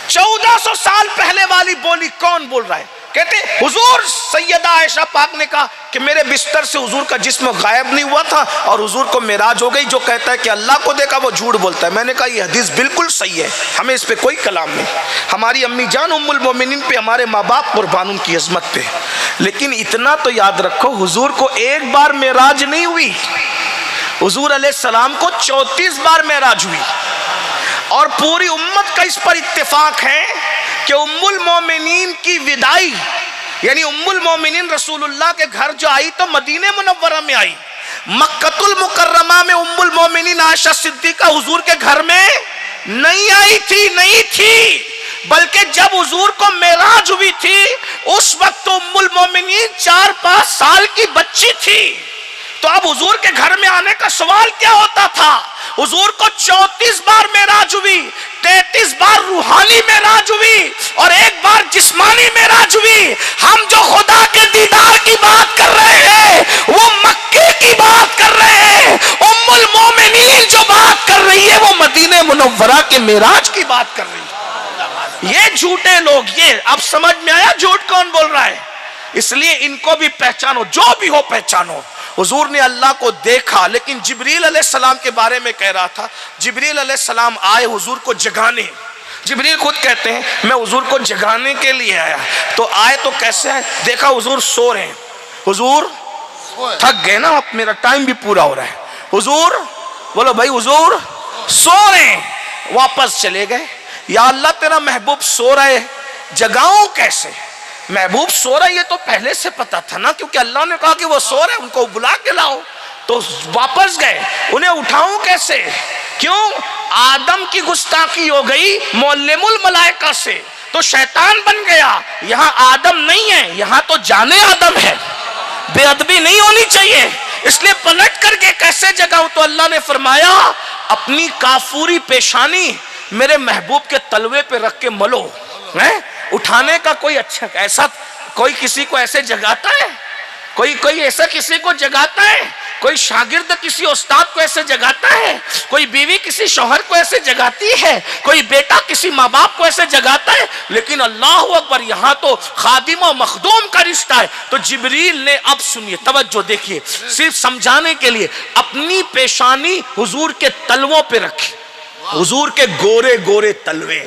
1400 سال پہلے والی بولی کون بول رہا ہے؟ کہتے حضور سیدہ عائشہ پاک نے کہا کہ میرے بستر سے حضور کا جسم غائب نہیں ہوا تھا اور حضور کو معراج ہو گئی. جو کہتا ہے کہ اللہ کو دیکھا وہ جھوٹ بولتا ہے. میں نے کہا یہ حدیث بالکل صحیح ہے, ہمیں اس پہ کوئی کلام نہیں. ہماری امی جان ام المومنین پہ, ہمارے ماں باپ قربان ان کی عظمت پہ. لیکن اتنا تو یاد رکھو حضور کو ایک بار معراج نہیں ہوئی, حضور علیہ السلام کو 34 بار معراج ہوئی. اور پوری امت کا اس پر اتفاق ہے کہ ام المومنین کی وداعی, یعنی ام المومنین رسول اللہ کے گھر جو آئی تو مدینہ منورہ میں آئی. مکۃ المکرمہ میں ام المومنین عائشہ صدیقہ حضور کے گھر میں نہیں آئی تھی, نہیں تھی, بلکہ جب حضور کو معراج ہوئی تھی اس وقت ام المومنین 4-5 سال کی بچی تھی. تو اب حضور کے گھر میں آنے کا سوال کیا ہوتا تھا؟ حضور کو 34 بار معراج ہوئی, 33 بار روحانی معراج ہوئی اور 1 بار جسمانی معراج ہوئی. ہم جو خدا کے دیدار کی بات کر رہے ہیں وہ مکے کی بات کر رہے ہیں. ام المومنین جو بات کر رہی ہے وہ مدینہ منورہ کے معراج کی بات کر رہی ہے. یہ جھوٹے لوگ, یہ اب سمجھ میں آیا جھوٹ کون بول رہا ہے؟ اس لیے ان کو بھی پہچانو, جو بھی ہو پہچانو. حضور نے اللہ کو دیکھا, لیکن جبریل علیہ السلام کے بارے میں کہہ رہا تھا. جبریل علیہ السلام آئے حضور کو جگانے. جبریل خود کہتے ہیں میں حضور کو جگانے کے لیے آیا. تو آئے تو کیسے ہے؟ دیکھا حضور سو رہے ہیں. حضور تھک گئے نا, اب میرا ٹائم بھی پورا ہو رہا ہے. حضور بولو بھائی, حضور سو رہے ہیں. واپس چلے گئے. یا اللہ تیرا محبوب سو رہے, جگاؤں کیسے؟ محبوب سو رہا ہے یہ تو پہلے سے پتا تھا نا, کیونکہ اللہ نے کہا کہ وہ سو رہے, ان کو بلا کے لاؤ. تو واپس گئے, انہیں اٹھاؤں کیسے؟ کیوں؟ آدم کی گستاخی ہو گئی معلم الملائکہ سے, تو شیطان بن گیا. یہاں آدم نہیں ہے, یہاں تو جانے آدم ہے. بے ادبی نہیں ہونی چاہیے, اس لیے پلٹ کر کے کیسے جگاؤں؟ تو اللہ نے فرمایا اپنی کافوری پیشانی میرے محبوب کے تلوے پہ رکھ کے ملو. اٹھانے کا کوئی اچھا, ایسا کوئی کسی کو ایسے جگاتا ہے؟ کوئی ایسا کسی کو جگاتا ہے؟ کوئی شاگرد کسی استاد کو ایسے جگاتا ہے؟ کوئی بیوی کسی شوہر کو ایسے جگاتی ہے؟ کوئی بیٹا کسی ماں باپ کو ایسے جگاتا ہے؟ لیکن اللہ اکبر, یہاں تو خادم و مخدوم کا رشتہ ہے. تو جبریل نے, اب سنیے, توجہ دیکھیے, صرف سمجھانے کے لیے اپنی پیشانی حضور کے تلووں پہ رکھی. حضور کے گورے گورے تلوے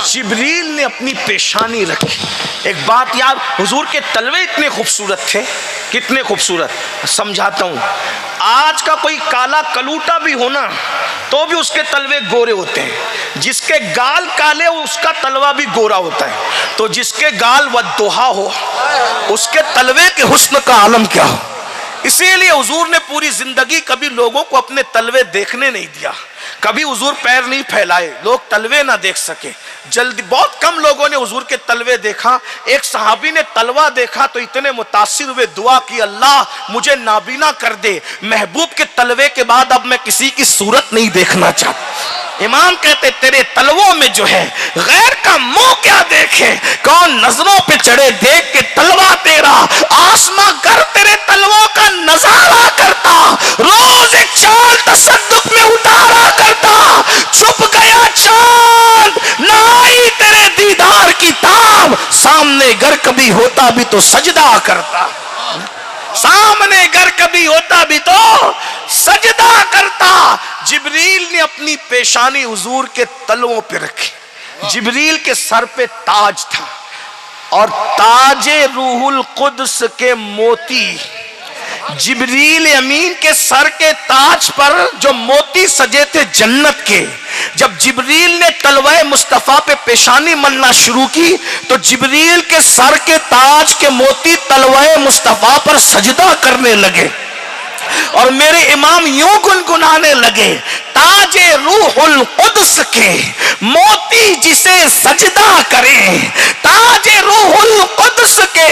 جبریل نے اپنی پیشانی رکھی. ایک بات یاد, حضور کے تلوے اتنے خوبصورت تھے, کتنے خوبصورت. سمجھاتا ہوں, آج کا کوئی کالا کلوٹا بھی ہونا تو بھی اس کے تلوے گورے ہوتے ہیں. جس کے گال کالے ہو اس کا تلوا بھی گورا ہوتا ہے. تو جس کے گال ودوہا ہو اس کے تلوے کے حسن کا عالم کیا ہو. اسی لیے حضور نے پوری زندگی کبھی لوگوں کو اپنے تلوے دیکھنے نہیں دیا. کبھی حضور پیر نہیں پھیلائے, لوگ تلوے نہ دیکھ سکے. جلدی بہت کم لوگوں نے حضور کے تلوے دیکھا. ایک صحابی نے تلوا دیکھا تو اتنے متاثر ہوئے, دعا کی اللہ مجھے نابینا کر دے, محبوب کے تلوے کے بعد اب میں کسی کی صورت نہیں دیکھنا چاہتا. امام کہتے تیرے تلووں میں جو ہے غیر کا منہ کیا دیکھے, کون نظروں پہ چڑھے دیکھ کے تلوا تیرا, آسماں گر تیرے تلووں کا نظارہ کرتا, روز ایک چاند تصدق میں اتارا کرتا, چھپ گیا چاند نہ آئی تیرے دیدار کی تاب, سامنے گر کبھی ہوتا بھی تو سجدہ کرتا, سامنے گر کبھی ہوتا بھی تو سجدہ کرتا. جبریل نے اپنی پیشانی حضور کے تلووں پہ رکھی. جبریل کے سر پہ تاج تھا اور تاج روح القدس کے موتی. جبریل امین کے سر کے تاج پر جو موتی سجے تھے جنت کے, جب جبریل نے تلوہ مصطفیٰ پہ پیشانی ملنا شروع کی تو جبریل کے سر کے تاج کے موتی تلوہ مصطفیٰ پر سجدہ کرنے لگے. اور میرے امام یوں گنگنانے لگے, تاج روح القدس کے موتی جسے سجدہ کرے, تاج روح القدس کے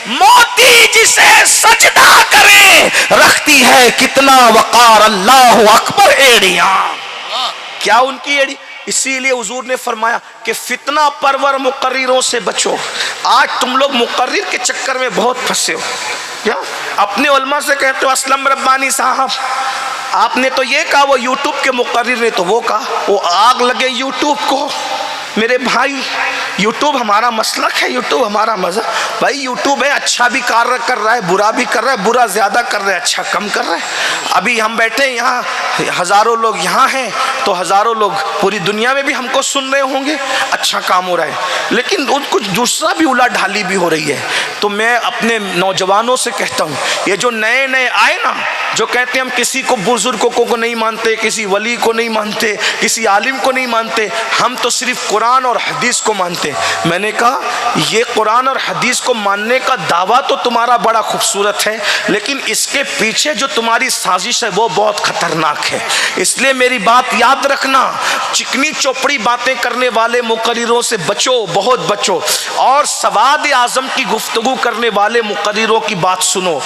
موتی جسے سجدہ کرے, رکھتی ہے کتنا وقار اللہ اکبر ایڑیاں. کیا ان کی ایڑی؟ اسی لیے حضور نے فرمایا کہ فتنہ پرور مقرروں سے بچو. آج تم لوگ مقرر کے چکر میں بہت پھنسے ہو. کیا اپنے علماء سے کہتے ہو اسلم ربانی صاحب آپ نے تو یہ کہا, وہ یوٹیوب کے مقرر نے تو وہ کہا, وہ آگ لگے یوٹیوب کو. میرے بھائی یوٹیوب ہمارا مسلک ہے, یوٹیوب ہمارا مذہب. بھائی یوٹیوب ہے, اچھا بھی کار کر رہا ہے, برا بھی کر رہا ہے, برا زیادہ کر رہا ہے, اچھا کم کر رہا ہے. ابھی ہم بیٹھے یہاں, ہزاروں لوگ یہاں ہیں, تو ہزاروں لوگ پوری دنیا میں بھی ہم کو سن رہے ہوں گے, اچھا کام ہو رہا ہے. لیکن کچھ دوسرا بھی الا ڈھالی بھی ہو رہی ہے. تو میں اپنے نوجوانوں سے کہتا ہوں, یہ جو نئے نئے آئے نا, جو کہتے ہیں ہم کسی کو بزرگوں کو نہیں مانتے, کسی ولی کو نہیں مانتے, کسی عالم کو نہیں مانتے, ہم تو صرف قرآن اور حدیث کو مانتے. میں نے کہا یہ قرآن اور حدیث کو ماننے کا دعویٰ تو تمہارا بڑا خوبصورت ہے, لیکن اس کے پیچھے جو تمہاری سازش ہے وہ بہت خطرناک ہے. اس لیے میری بات یاد رکھنا, چکنی چوپڑی باتیں کرنے والے مقرروں سے بچو, بہت بچو, اور سواد اعظم کی گفتگو کرنے والے مقرروں کی بات سنو.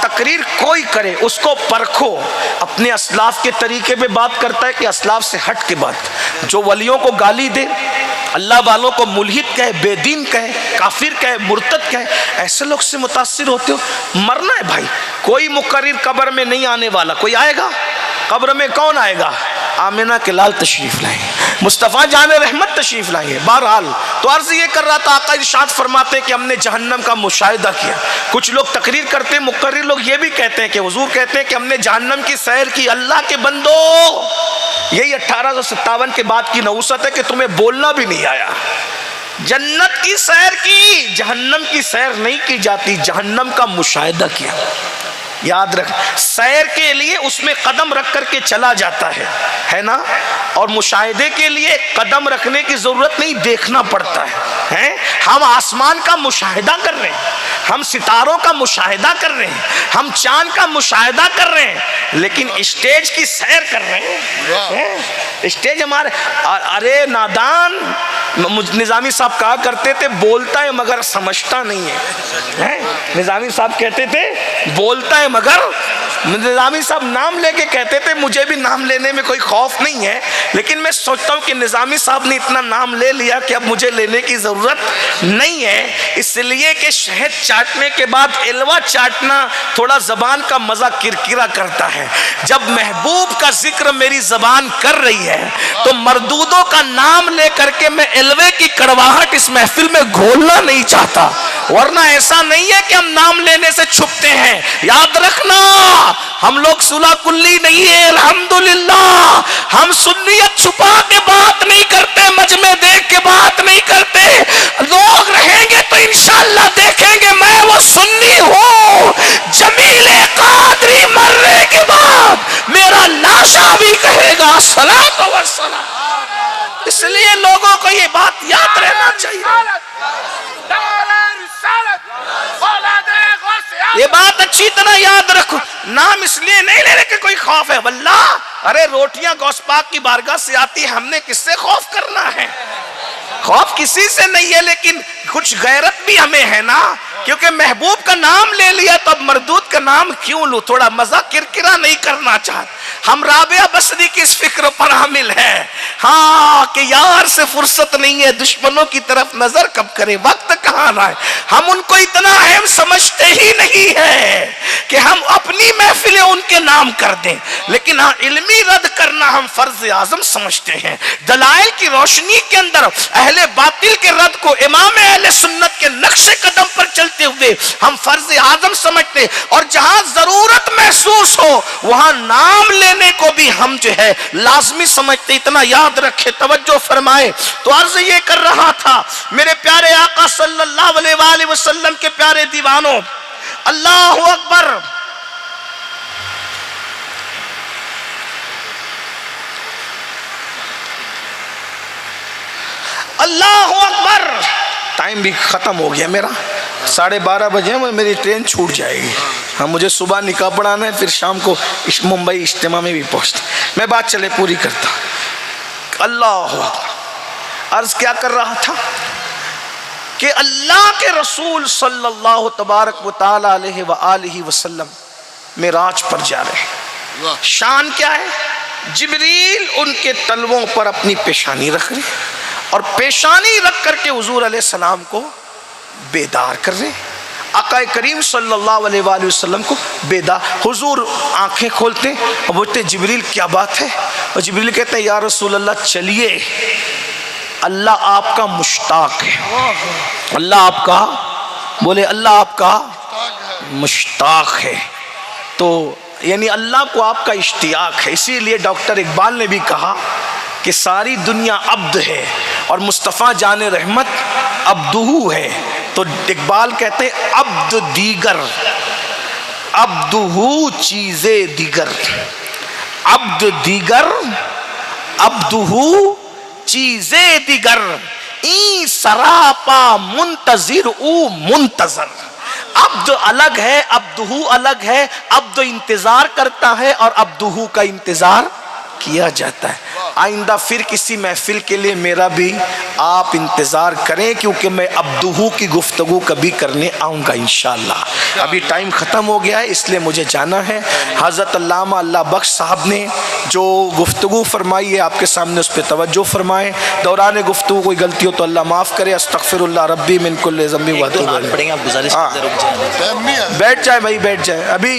تقریر کوئی کرے اس کو پرکھو, اپنے اسلاف کے طریقے پہ بات کرتا ہے کہ اسلاف سے ہٹ کے بات. جو ولیوں کو گالی دے, اللہ والوں کو ملحد کہے, بے دین کہے, کافر کہے, مرتد کہے, ایسے لوگ سے متاثر ہوتے ہو. مرنا ہے بھائی, کوئی مقرر قبر میں نہیں آنے والا. کوئی آئے گا قبر میں؟ کون آئے گا؟ آمینہ کے لال تشریف لائیں, مصطفیٰ جان رحمت تشریف لائیں. بہرحال تو عرض یہ کر رہا تھا, آقا ارشاد فرماتے ہیں کہ ہم نے جہنم کا مشاہدہ کیا. کچھ لوگ تقریر کرتے ہیں, مقرر لوگ یہ بھی کہتے ہیں کہ حضور کہتے ہیں کہ ہم نے جہنم کی سیر کی. اللہ کے بندو, یہی 1857 کے بعد کی نحوست ہے کہ تمہیں بولنا بھی نہیں آیا. جنت کی سیر کی, جہنم کی سیر نہیں کی جاتی, جہنم کا مشاہدہ کیا. یاد رکھ, سیر کے لیے اس میں قدم رکھ کر کے چلا جاتا ہے نا, اور مشاہدے کے لیے قدم رکھنے کی ضرورت نہیں, دیکھنا پڑتا ہے. ہم آسمان کا مشاہدہ کر رہے ہیں, ہم ستاروں کا مشاہدہ کر رہے ہیں, ہم چاند کا مشاہدہ کر رہے ہیں, لیکن اسٹیج کی سیر کر رہے ہیں. اسٹیج ہمارے, ارے نادان, نظامی صاحب کہا کرتے تھے بولتا ہے مگر سمجھتا نہیں ہے. نظامی صاحب کہتے تھے بولتا ہے مگر, نظامی صاحب نام لے کے کہتے تھے, مجھے بھی نام لینے میں کوئی خوف نہیں ہے, لیکن میں سوچتا ہوں کہ نظامی صاحب نے اتنا نام لے لیا کہ اب مجھے لینے کی ضرورت نہیں ہے. اس لیے کہ شہد چاٹنے کے بعد الوا چاٹنا تھوڑا زبان کا مزہ کرکرا کرتا ہے. جب محبوب کا ذکر میری زبان کر رہی ہے تو مردودوں کا نام لے کر کے میں الوے کی کڑواہٹ اس محفل میں گھولنا نہیں چاہتا. ورنہ ایسا نہیں ہے کہ ہم نام لینے سے چھپتے ہیں. یاد رکھنا, ہم لوگ صلح کلی نہیں ہے, الحمدللہ. ہم سنیت چھپا کے بات نہیں کرتے, مجمع دیکھ کے بات نہیں کرتے. لوگ رہیں گے تو انشاءاللہ دیکھیں گے میں وہ سنی ہوں. جمیل قادری مرنے کے بعد میرا لاشا بھی کہے گا صلاۃ و سلام. اس لیے لوگوں کو یہ بات یاد رہنا چاہیے, یہ بات اچھی طرح یاد رکھو. نام اس لیے نہیں لے رہے کہ کوئی خوف ہے, واللہ ارے روٹیاں غوث پاک کی بارگاہ سے آتی, ہم نے کس سے خوف کرنا ہے؟ خوف کسی سے نہیں ہے, لیکن کچھ غیرت بھی ہمیں ہے نا, کیونکہ محبوب کا نام لے لیا تو اب مردود کا نام کیوں لوں؟ تھوڑا مزہ کرکرا نہیں کرنا چاہتے. ہم رابعہ بصری کی اس فکر پر حامل ہیں, ہاں, کہ یار سے فرصت نہیں ہے, دشمنوں کی طرف نظر کب کرے, وقت کہاں رہا ہے. ہم ان کو اتنا اہم سمجھتے ہی نہیں ہے کہ ہم اپنی محفلیں ان کے نام کر دیں, لیکن ہاں علمی رد کرنا ہم فرض اعظم سمجھتے ہیں. دلائل کی روشنی کے اندر اہل باطل کے رد کو امام اہل سنت کے نقش قدم پر چلتے ہوئے ہم فرض اعظم سمجھتے, اور جہاں ضرورت محسوس ہو وہاں نام لینے کو بھی ہم جو ہے لازمی سمجھتے. اتنا یاد رکھے, توجہ فرمائے. تو عرض یہ کر رہا تھا میرے پیارے آقا صلی اللہ علیہ وآلہ وسلم کے پیارے دیوانوں, اللہ اکبر, اللہ اکبر. ٹائم بھی ختم ہو گیا میرا, 12:30 بجے میری ٹرین چھوٹ جائے گی. ہاں, مجھے صبح نکاح پڑھانا ہے, پھر شام کو ممبئی اجتماع میں بھی پہنچتا. میں بات چلے پوری کرتا. اللہ اکبر. عرض کیا کر رہا تھا کہ اللہ کے رسول صلی اللہ تبارک و تعالی علیہ وآلہ وسلم معراج پر جا رہے ہیں. شان کیا ہے؟ جبریل ان کے تلووں پر اپنی پیشانی رکھ رہے, اور پیشانی رکھ کر کے حضور علیہ السلام کو بیدار کر رہے. آقا کریم صلی اللہ علیہ وآلہ وسلم کو بیدار. حضور آنکھیں کھولتے اور بولتے جبریل کیا بات ہے؟ اور جبریل کہتے ہیں یا رسول اللہ چلیے. اللہ آپ کا مشتاق ہے. اللہ آپ کا، بولے اللہ آپ کا مشتاق ہے. تو یعنی اللہ کو آپ کا اشتیاق ہے. اسی لیے ڈاکٹر اقبال نے بھی کہا کہ ساری دنیا عبد ہے اور مصطفیٰ جان رحمت عبدہو ہے. تو اقبال کہتے ہیں عبد دیگر، عبدہو چیز دیگر، عبد دیگر عبدہو چیز دیگر، این سراپا منتظر او منتظر. عبد الگ ہے، عبدہو الگ ہے. عبد انتظار کرتا ہے اور عبدہو کا انتظار کیا جاتا ہے. آئندہ پھر کسی محفل کے لیے میرا بھی آپ انتظار کریں، کیونکہ میں عبدہو کی گفتگو کبھی کرنے آؤں گا انشاءاللہ. ابھی ٹائم ختم ہو گیا ہے اس لیے مجھے جانا ہے. حضرت علامہ اللہ بخش صاحب نے جو گفتگو فرمائی ہے آپ کے سامنے اس پہ توجہ فرمائیں. دوران گفتگو کوئی غلطی ہو تو اللہ معاف کرے. استغفر اللہ ربی من کل ذنب و اتوب الیہ. پڑھیں گے آپ، گزارش کرتے رک جائیں. بیٹھ جائیں بھائی، بیٹھ جائیں. ابھی